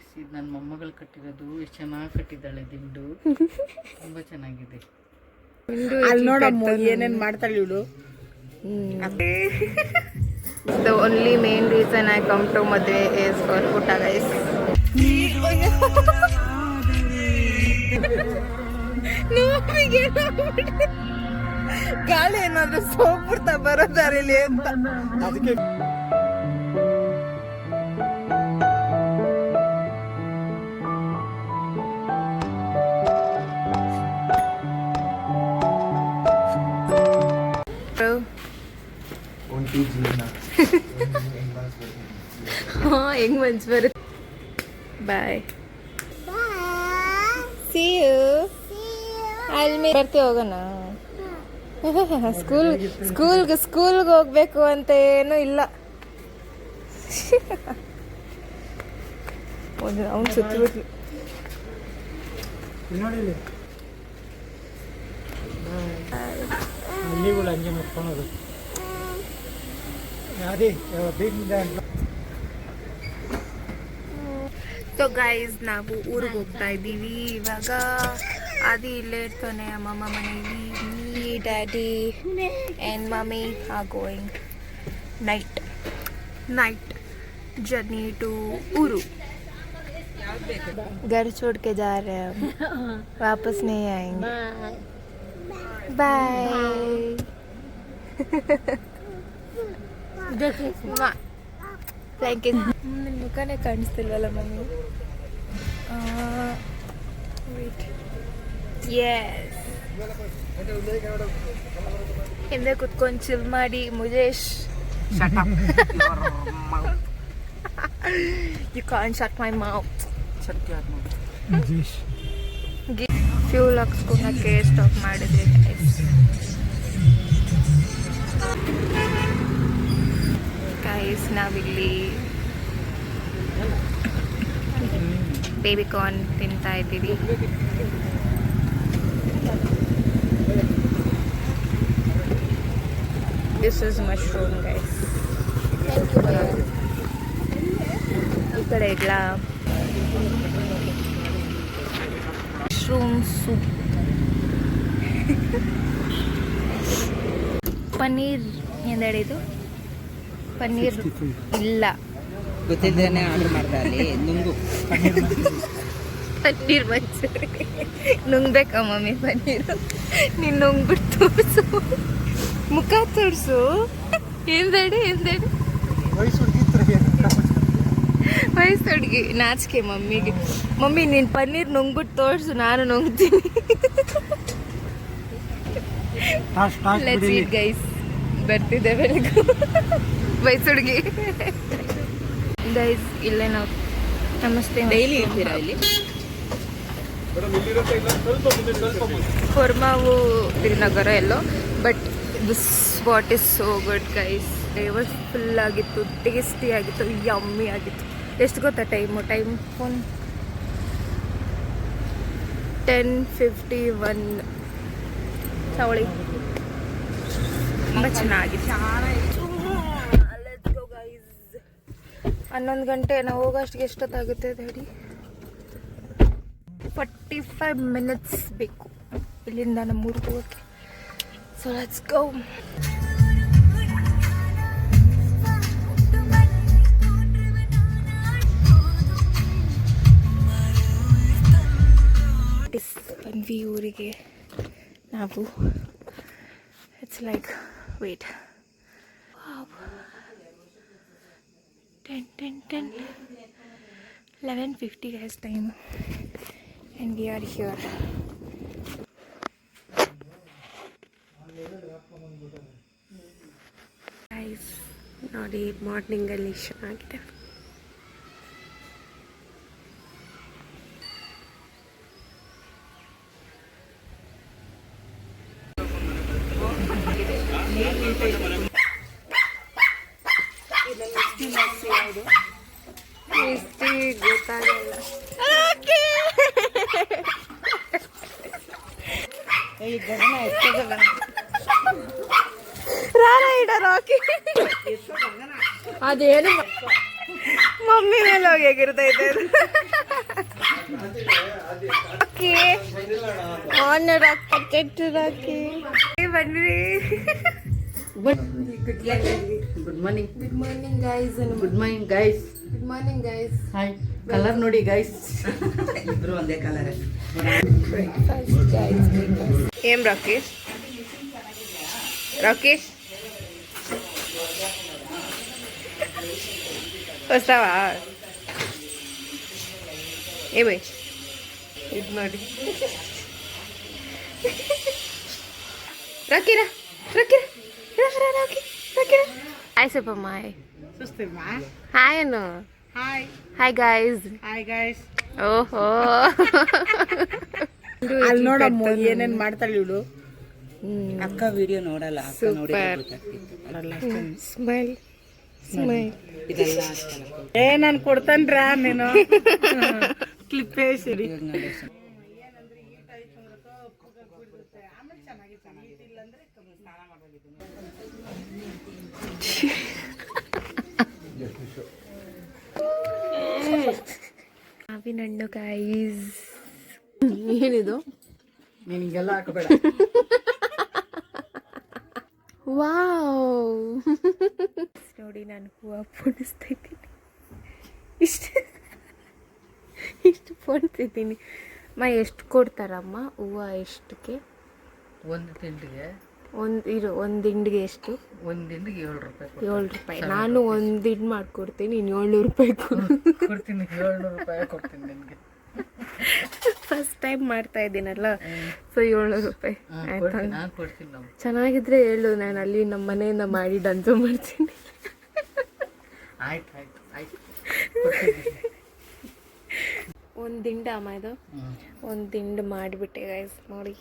Guys, ಇದು ನನ್ನ ಮೊಮ್ಮಗಳು ಕಟ್ಟಿರೋದು. ಎಷ್ಟು ಚೆನ್ನಾಗಿ ಕಟ್ಟಿದ್ದಾಳೆ ದಿಂಡು, ತುಂಬಾ ಚೆನ್ನಾಗಿದೆ. ಅಲ್ಲಿ ನೋಡಮ್ಮ ಏನೇನು ಮಾಡ್ತಾಳೆ ಇವಳು. The only main reason I come to Maduve is for Putta guys. ಗಾಳಿ ಏನಾದ್ರು ಸೋಗ್ಬಿಡ್ತಾ ಬರೋದಾರಿಲಿ ಅಂತ ಅದಕ್ಕೆ ಹೆಂಗ್ ಮನ್ಸು ಬರುತ್ತೆ. ಬಾಯ್, ಸಿ ಯು. ಅಲ್ಲಿ ಬರ್ತೀವಿ, ಹೋಗೋಣ. ಸ್ಕೂಲ್ಗೆ ಹೋಗ್ಬೇಕು ಅಂತ ಏನೂ ಇಲ್ಲ. ಅವ್ನು ಸುತ್ತಬಿಟ್ಲು. ಹಂಗೆ ಮಾಡ್ಕೊಳೋದು ಅದೇ ಸೊ ಗೈಸ್, ನಾವು ಊರಿಗೆ ಹೋಗ್ತಾ ಇದ್ದೀವಿ ಇವಾಗ. ಆದಿ ಇಲ್ಲೇ ಇರ್ತಾನೆ ಅಮ್ಮಮ್ಮ ಮನೇಲಿ. Me, daddy and mummy are going night journey to उरू. घर छोड़ के जा रहे हैं हम, वापस नहीं आएंगे. बाय. Thank you. ನಿನ್ನ ಮುಖನೇ ಕಾಣಿಸ್ತಿಲ್ವಲ್ಲ ಮಮ್ಮಿ. Wait, yes. ಹಿಂದೆ ಕುತ್ಕೊಂಡು ಚಿಲ್ ಮಾಡಿ Mujesh. You can't shut my mouth. Fuel ಹಾಕ್ಸ್ಕೊಳಕ್ಕೆ ಸ್ಟಾಪ್ ಮಾಡಿದ್ರಿ ಗೈಸ್. ನಾವಿಲ್ಲಿ ಬೇಬಿ ಕಾರ್ನ್ ತಿಂತಾ ಇದ್ದೀವಿ. This is mushroom guys. ಈ ಕಡೆ ಎಲ್ಲ ಮಶ್ರೂಮ್ ಸೂಪ್. ಪನ್ನೀರ್ ಎಂದೇಳಿದು ಪನ್ನೀರ್ ಇಲ್ಲ, ಗೊತ್ತಿದ್ದೇನೆ ಆರ್ಡರ್ ಮಾಡ್ದೆ. ಅಲ್ಲಿ ನುಂಗು ಪನ್ನೀರ್ ಮಂಚೂರಿ. ನುಂಗ್ಬೇಕಾ ಮಮ್ಮಿ ಪನ್ನೀರು? ನೀನು ನುಂಗ್ಬಿಟ್ಟು ತೋರಿಸು, ಮುಖ ತೋರಿಸು. ಎಂದೇಳಿ ವಯಸ್ಸು ಹುಡುಗಿ ನಾಚಿಕೆ ಮಮ್ಮಿಗೆ. ಮಮ್ಮಿ ನೀನು ಪನ್ನೀರ್ ನುಂಗ್ಬಿಟ್ಟು ತೋರಿಸು, ನಾನು ನುಂಗ್ತೀನಿ. Let's heat guys. ಬರ್ತಿದ್ದೆ ಬೆಳಗ್ಗೆ ವಯಸ್ಸು ಹುಡುಗಿ. ಗೈಸ್ ಇಲ್ಲೇ ನಾವು ನಮಸ್ತೆ ಡೈಲಿ ಇರ್ತೀರಾ ಇಲ್ಲಿ? ಕೊರ್ಮಾವು ಶ್ರೀನಗರ ಎಲ್ಲೋ. But this spot is so good guys. Flavours full ಆಗಿತ್ತು, ಟೇಸ್ಟಿ ಆಗಿತ್ತು, ಯಮ್ಮಿ ಆಗಿತ್ತು. ಎಷ್ಟು ಗೊತ್ತಾ ಟೈಮ್ ಫೋನ್ 10:51 ತಗೊಳ್ಳಿ. ತುಂಬ ಚೆನ್ನಾಗಿತ್ತು. 11 ಗಂಟೆ. ನಾವು ಹೋಗೋಷ್ಟಿಗೆ ಎಷ್ಟೊತ್ತಾಗುತ್ತೆ ಡ್ಯಾಡಿ? 45 ಮಿನಿಟ್ಸ್ ಬೇಕು ಇಲ್ಲಿಂದ ನಮ್ಮೂರಿಗೆ ಹೋಗೋಕ್ಕೆ. So let's go. ಬಂದ್ವಿ ಊರಿಗೆ ನಾವು. It's like wait 11:50 guys time and we are here. Guys ನೋಡಿ ಮಾರ್ನಿಂಗ್ ಅಲ್ಲಿ ಚೆನ್ನಾಗಿದೆ. ಗೊತ್ತಾಗಲ್ಲ. ಅದೇನು ಮಮ್ಮಿ ಮೇಲೆ ಹೋಗಿ ಹೇಗಿರ್ತೈತೆ. ರಾಕಿ ಆನ್ ರಾಕೆಟ್ ರಾಕಿ ಬನ್ರಿ. Good morning. Good morning guys. Good morning guys. Good morning guys. Hi. Colour ನೋಡಿ ಗೈಸ್. ಇಬ್ರು ಒಂದೇ ಕಲರ್. ಏಂ ರಾಕೇಶ್? ರಾಕೇಶ್ ಹೊಸವಾ? ಏ ಬೈ ಇದು ನೋಡಿ. ರಾಕಿರಾ ರಾಕಿರಾ ರಾಕಿ ರಾಕಿರಾ. ಹಾಯ್ ಸಪ್ಪಮ್ಮ. ಹಾಯ್ ಅನ್ನು. Hi hi guys. Hi guys. ಓಹೋ ಅಲ್ಲಿ ನೋಡಮ್ಮ ಏನೇನ್ ಮಾಡ್ತಾಳೆ ಇವಳು. ಅಕ್ಕ ವಿಡಿಯೋ ನೋಡಲ್ಲ. ಅಕ್ಕ ನೋಡಿ ಸ್ಮೈಲ್ ಸ್ಮೈಲ್. ಇದೆಲ್ಲ ನಾನು ಕೊಡ್ತಾನ್ರ ನೀನು ಕ್ಲಿಪ್ ಸಿಡಿ. ಮಾವಿನ ಹಣ್ಣು ಗೈಸ್. ಏನಿದು? ನಿನಗೆಲ್ಲ ಹಾಕಬೇಡ. ವಾವ್ ನೋಡಿ, ನಾನು ಹೂವು ಪೋಣಿಸ್ತಾ ಇದ್ದೀನಿ. ಇಷ್ಟು ಪೋಣಿಸ್ತಿದ್ದೀನಿ. ಎಷ್ಟು ಕೊಡ್ತಾರಮ್ಮ ಹೂವು? ಎಷ್ಟಕ್ಕೆ? ಒಂದು ತಿಂಡಿಗೆ ಒಂದು ದಿಂಡಿಗೆ ಎಷ್ಟು? ಒಂದು ತಿಂಡಿಗೆ 7 ರೂಪಾಯಿ. 7 ರೂಪಾಯಿ. ನಾನು ಒಂದು ದಿಂಡು ಮಾಡ್ಕೊಡ್ತೀನಿ, ನೀನು 700 ರೂಪಾಯಿ ಕೊಡ್ತೀನಿ. 700 ರೂಪಾಯಿ ಕೊಡ್ತೀನಿ ನಿನಗೆ. ಫಸ್ಟ್ ಟೈಮ್ ಮಾಡ್ತಾ ಇದ್ದೀನಲ್ಲ, ಸೊ 700 ರೂಪಾಯಿ ಆಯ್ತಾ? ನಾನು ಕೊಡ್ತೀನಿ. ನಾವು ಚೆನ್ನಾಗಿದ್ರೆ ಹೇಳು, ನಾನು ಅಲ್ಲಿ ನಮ್ಮ ಮನೆಯಿಂದ ಮಾಡಿ ಡನ್ಸು ಮಾಡ್ತೀನಿ. ಆಯ್ತು ಆಯ್ತು ಆಯ್ತು. ಒಂದು ದಿಂಡು ಅಮ್ಮ ಇದು. ಒಂದು ದಿಂಡು ಮಾಡಿಬಿಟ್ಟೆ ಗೈಸ್. ನೋಡಿ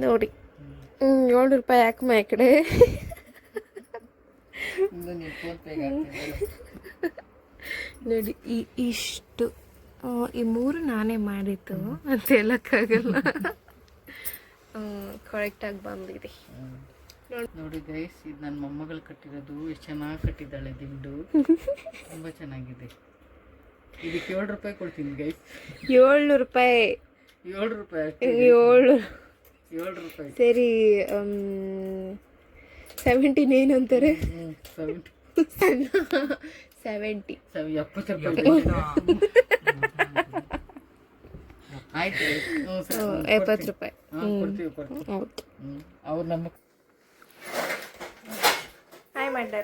ನೋಡಿ. 700 ರೂಪಾಯಿ ಯಾಕಮ್ಮ ಈ ಕಡೆ? ನೋಡಿ ಇಷ್ಟು ಈ 3 ನಾನೇ ಮಾಡಿದ್ದು ಅಂತ ಹೇಳಕ್ಕಾಗಲ್ಲ. ಕರೆಕ್ಟಾಗಿ ಬಂದಿದೆ ನೋಡಿ ಗೈಸ್. ಇದು ನನ್ನ ಮೊಮ್ಮಗಳು ಕಟ್ಟಿರೋದು. ಎಷ್ಟು ಚೆನ್ನಾಗಿ ಕಟ್ಟಿದ್ದಾಳೆ ದಿಂಡು. ತುಂಬ ಚೆನ್ನಾಗಿದೆ. ಇದಕ್ಕೆ 7 ರೂಪಾಯಿ ಕೊಡ್ತೀನಿ ಗೈಸ್. 700 ರೂಪಾಯಿ. 7 ರೂಪಾಯಿ. 7 ರೂಪಾಯಿ. ಸರಿ 17 ಏನು ಅಂತಾರೆ? 70 70 ರೂಪಾಯಿ. ಆಯ್ತು 70 ರೂಪಾಯಿ ಕೊಡ್ತೀವಿ. ಅವ್ರು ನಮ್ಮ ಹಾಯ್ ಮಾಡ್ಲಿ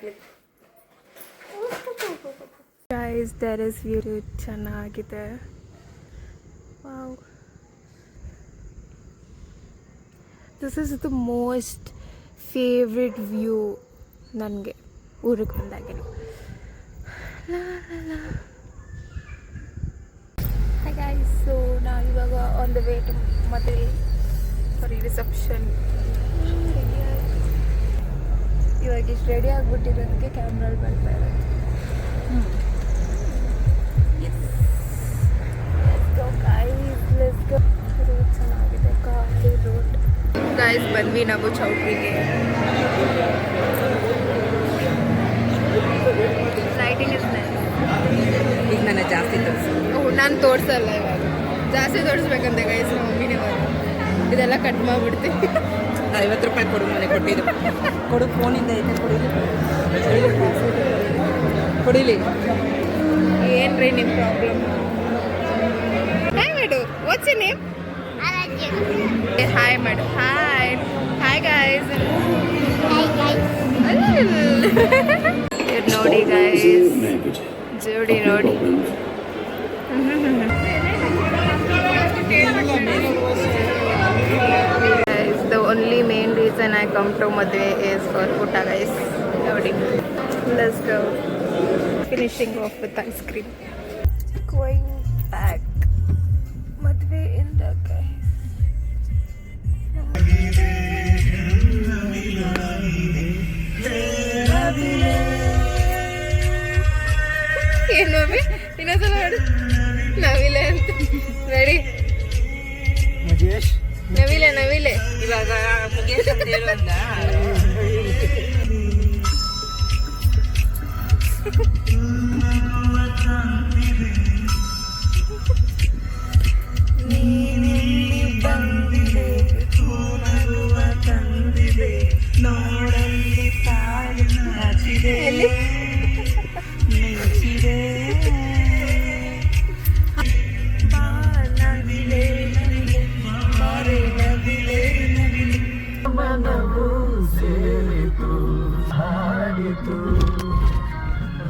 ಗೈಸ್. ಟೆರೆಸ್ ವ್ಯೂ ಚೆನ್ನಾಗಿದೆ. Wow, this is the most favourite view ನನಗೆ ಊರಿಗೆ ಬಂದಾಗೆ. Hi guys. ಸೊ ನಾವು ಇವಾಗ ಆನ್ ದ ವೇ ಟು ಮದುವೆ ಸಾರಿ ರಿಸೆಪ್ಷನ್. ಇವಾಗ ಇಷ್ಟು ರೆಡಿ ಆಗಿಬಿಟ್ಟಿರೋದಕ್ಕೆ ಕ್ಯಾಮ್ರಲ್ಲಿ ಬರ್ತಾ ಇರೋದು. ರೋಡ್ ಚೆನ್ನಾಗಿದೆ, ಖಾಲಿ ರೋಡ್. ಗೈಸ್ ಬಂದ್ವಿ ನಾವು ಚೌಟ್ರಿಗೆ. Lighting is nice. ಈಗ ನನಗೆ ಜಾಸ್ತಿ ತೋರಿಸು. ನಾನು ತೋರಿಸಲ್ಲ ಇವಾಗ, ಜಾಸ್ತಿ ತೋರಿಸ್ಬೇಕಂತೆ ಗೈಸ್. ನಮ್ಮ ಮಮ್ಮಿನೇ ಇದೆಲ್ಲ ಕಟ್ ಮಾಡಿಬಿಡ್ತೀನಿ. 50 ರೂಪಾಯಿ ಕೊಡು. ಮನೆ ಕೊಟ್ಟಿದ್ದು ಕೊಡು. ಫೋನಿಂದ ಐತೆ ಕೊಡಿಲಿ. ಏನ್ರಿ ನಿಮ್ಮ ಪ್ರಾಬ್ಲಮ್? ಹಾಯ್ ಮಾಡು. What's your name? ಹಾಯ್ ಮಾಡು. Hi hi guys. ನೋಡಿ ಗೈಸ್, ಜೋಡಿ ನೋಡಿ. Guys, the only main reason I come to Madhve is for Putta guys. Nodi. Let's go. Finishing off with ice cream. Going back. Madhve in the guys. ಏನು ಅಭಿ? ಇನ್ನೊಂದ್ಸಲ ಮಾಡು. ನವಿಲೆ ಅಂತ. Ready? Navile Navile. ಇವಾಗ ಮುಗೇಶ್ ಅಂತ ಹೇಳುವಂತ ನೀನಿಲ್ಲಿ ಬಂದಿದೆ ನಗುವ ತಂದಿದೆ ನೋಡಲ್ಲಿ ತಾಯಿ ನಾಚಿದೆ ಮಿಂಚಿದೆ ಬಾ ನವಿಲೆ ನವಿಲೆ ಬಾರೆ ನವಿಲೆ ನವಿಲೆ ಮನವು ಸೇರಿತು ಹಾಡಿತು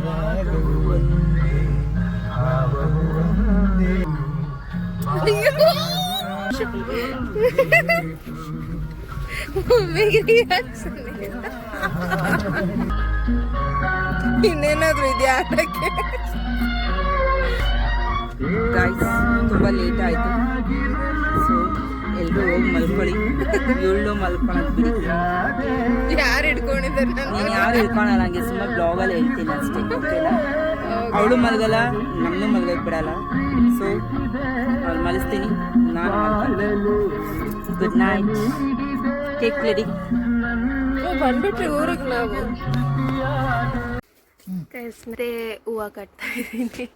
ರಾಗವು ಒಂದೇ ಭಾವವು ಒಂದೇ ಇನ್ನೇನಾದ್ರೂ ಇದೆಯಾ ಆಟಕ್ಕೆ? ಗಾಯ್ಸ್ ತುಂಬ ಲೇಟ್ ಆಯಿತು. ಸೊ ಎಲ್ಲರೂ ಹೋಗಿ ಮಲ್ಕೊಳ್ಳಿ. ಇವಳು ಮಲ್ಕೊಳಕ್ ಬಿಡಿ. ಯಾರು ಹಿಡ್ಕೊಂಡಿದ್ದಾರೆ? ನೀನು ಯಾರು ಇಳ್ಕೊಳಲ್ಲ, ಹಂಗೆ ಸುಮ್ಮನೆ ಬ್ಲಾಗಲ್ಲಿ ಹೇಳ್ತೀನಿ ಅಷ್ಟೇ. ಓಕೆನಾ? ಅವಳು ಮಲಗಲ್ಲ, ನಮ್ಮನ್ನು ಮಲ್ಗಕ್ಕೆ ಬಿಡಲ್ಲ. ಸೊ ಅವ್ಳು ಮಲಿಸ್ತೀನಿ, ನಾನು ಗುಡ್ ನೈಟ್. Cake ready. ಬಂದ್ಬಿಟ್ರಿ ಊರಿಗೆ ನಾವು. ಮತ್ತೆ ಹೂವು ಕಟ್ತಾ ಇದ್ದೀನಿ.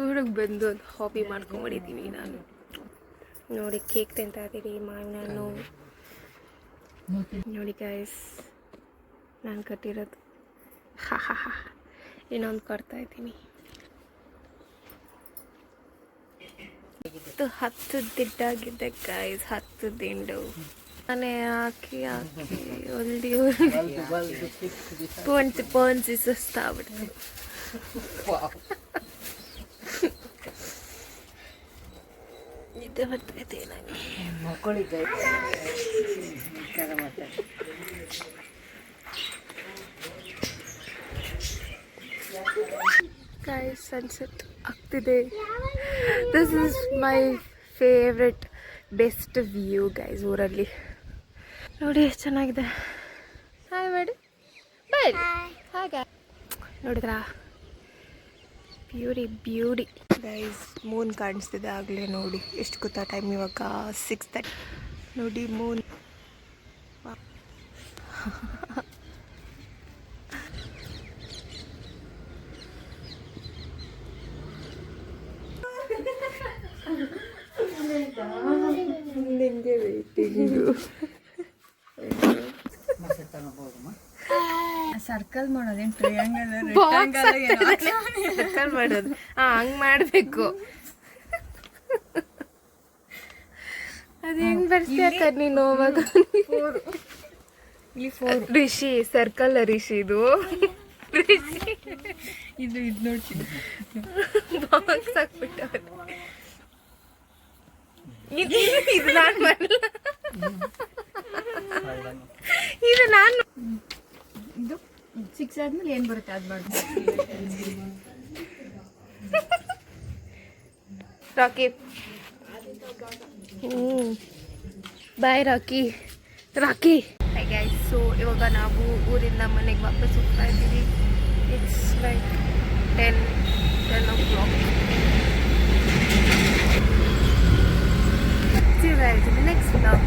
ಊರಿಗೆ ಬಂದು ಒಂದು ಹಾಬಿ ಮಾಡ್ಕೊಂಡ್ಬಿಟ್ಟಿದ್ದೀನಿ ನಾನು. ನೋಡಿ ಕೇಕ್ ತಿಂತಾ ಇದ್ದೀರಿ, ಮಾವಿನ ಹಣ್ಣು ನೋಡಿ ಗೈಸ್ ನಾನು ಕಟ್ಟಿರೋದು. ಇನ್ನೊಂದು ಕೊಡ್ತಾ ಇದ್ದೀನಿ. 10 ದಿಡ್ಡಾಗಿದೆ ಗೈಸ್, 10 ದಿಂಡು ನಾನೇ ಹಾಕಿ ಹೊಲ್ದಿ ಪೋನ್ಸಿ ಸುಸ್ತಾಗ್ಬಿಡ್ತು. ನಿದ್ದೆ ಬರ್ತೈತೆ ನನಗೆ. ಮಕ್ಕಳಿ ಗೈಸ್ ಸನ್ಸೆಟ್ ಆಗ್ತಿದೆ. This is my favourite best view guys ಊರಲ್ಲಿ. ನೋಡಿ ಎಷ್ಟು ಚೆನ್ನಾಗಿದೆ. ಹಾಯ್ ಮಾಡಿ ಬಾಯ್. ಹಾಗೆ ನೋಡಿದ್ರಾ ಬ್ಯೂಟಿ ಗೈಸ್. ಮೂನ್ ಕಾಣಿಸ್ತಿದೆ ಆಗಲೇ ನೋಡಿ. ಎಷ್ಟು ಗೊತ್ತಾ ಟೈಮ್ ಇವಾಗ 6:30. ನೋಡಿ ಮೂನ್. ನಿಂಗೆ ವೇಟಿಂಗು. ಸರ್ಕಲ್ ಮಾಡೋದೇನು ಟ್ರಯಾಂಗಲ್ ಸರ್ಕಲ್ ಮಾಡೋದು ಹಂಗೆ ಮಾಡಬೇಕು. ಅದು ಹೆಂಗೆ ಬರ್ಸ್ತೀಯ ನೀನು ಅವಾಗ? ರಿಷಿ ಸರ್ಕಲ್ ರಿಷಿ ಇದು ರಿಷಿ ಇದು ನೋಡಿ ಬಾಕ್ಸ್ ಹಾಕ್ಬಿಟ್ಟವ್ರೆ. ಇದು ನಾನು ಮಾಡಲ್ಲ, ಇದು ನಾನು. ಇದು 6 ಆದ್ಮೇಲೆ ಏನು ಬರುತ್ತೆ ಅದು ಮಾಡ್ತೀನಿ. ರಾಕಿ ಬಾಯ್ ರಾಕಿ. ಹೈ ಗೈಸ್, ಸೊ ಇವಾಗ ನಾವು ಊರಿಂದ ಮನೆಗೆ ವಾಪಸ್ ಹೋಗ್ತಾ ಇದ್ದೀವಿ. It's like 10 o'clock. See you guys in the next vlog.